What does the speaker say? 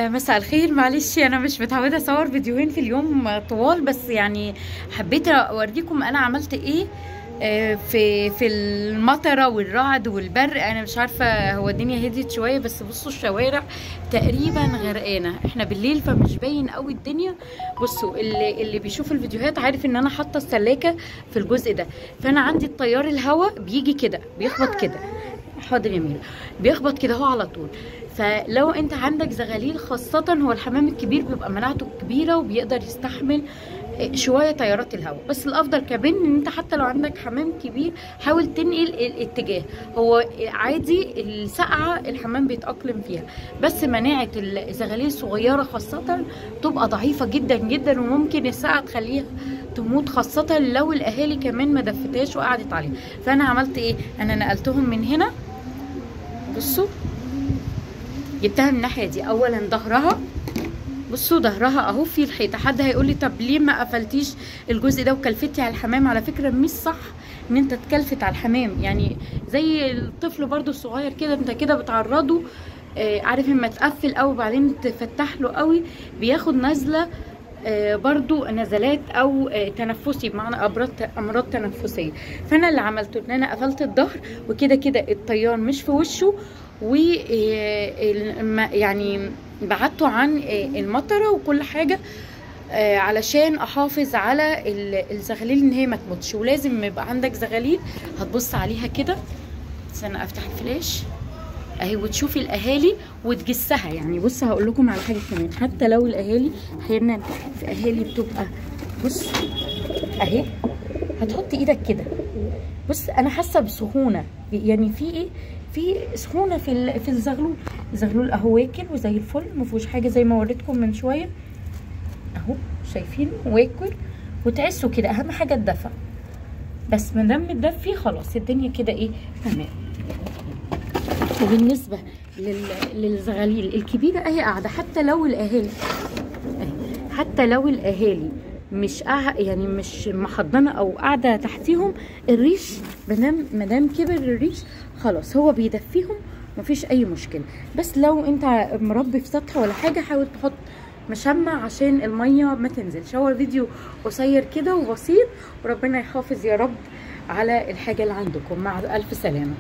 مساء الخير. معلش انا مش متعوده اصور فيديوهين في اليوم طوال، بس يعني حبيت اوريكم انا عملت ايه في المطره والرعد والبرق. انا مش عارفه، هو الدنيا هديت شويه بس بصوا الشوارع تقريبا غرقانه. احنا بالليل فمش باين قوي الدنيا. بصوا اللي بيشوف الفيديوهات عارف ان انا حاطه السلاكه في الجزء ده، فانا عندي التيار الهواء بيجي كده بيخبط كده. حاضر يا ميرا، بيخبط كده هو على طول. فلو انت عندك زغاليل، خاصة هو الحمام الكبير بيبقى مناعته كبيرة وبيقدر يستحمل شوية تيارات الهواء، بس الافضل كمان ان انت حتى لو عندك حمام كبير حاول تنقل الاتجاه. هو عادي السقعة الحمام بيتأقلم فيها، بس مناعة الزغاليل الصغيرة خاصة تبقى ضعيفة جدا جدا، وممكن السقعة تخليها تموت، خاصة لو الاهالي كمان ما دفتهاش وقعدت عليها. فانا عملت ايه؟ انا نقلتهم من هنا، بصوا جبتها من الناحيه دي. اولا ظهرها، بصوا ظهرها اهو في الحيطه. حد هيقول لي طب ليه ما قفلتيش الجزء ده وكلفتي على الحمام؟ على فكره مش صح ان انت تكلفت على الحمام، يعني زي الطفل برضو الصغير كده، انت كده بتعرضه. عارف اما تقفل قوي وبعدين تفتح له قوي بياخد نزله، برضو نزلات او تنفسي، بمعنى امراض تنفسيه. فانا اللي عملته ان انا قفلت الظهر، وكده كده الطيار مش في وشه، و يعني بعدته عن المطره وكل حاجه، علشان احافظ على الزغاليل ان هي ما تموتش. ولازم يبقى عندك زغاليل هتبص عليها كده. استنى افتح الفلاش اهي وتشوفي الاهالي وتجسها. يعني بص هقول لكم على حاجه كمان، حتى لو الاهالي احيانا في اهالي بتبقى، بص اهي هتحط ايدك كده. بص انا حاسه بسخونه، يعني في ايه، في سخونه في الزغلول اهو واكل وزي الفل، ما فيهوش حاجه زي ما وريتكم من شويه اهو، شايفين واكل وتعسوا كده. اهم حاجه الدفى، بس ما دام متدفي خلاص الدنيا كده ايه تمام. وبالنسبه للزغاليل الكبيره اهي قاعده، حتى لو الاهالي مش يعني مش محضنه او قاعده تحتيهم، الريش مادام كبر الريش خلاص هو بيدفيهم، مفيش اي مشكله. بس لو انت مربي في سطح ولا حاجه حاول تحط مشمع عشان الميه ما تنزلش. هو الفيديو قصير كده وبسيط، وربنا يحافظ يا رب على الحاجه اللي عندكم. مع الف سلامه.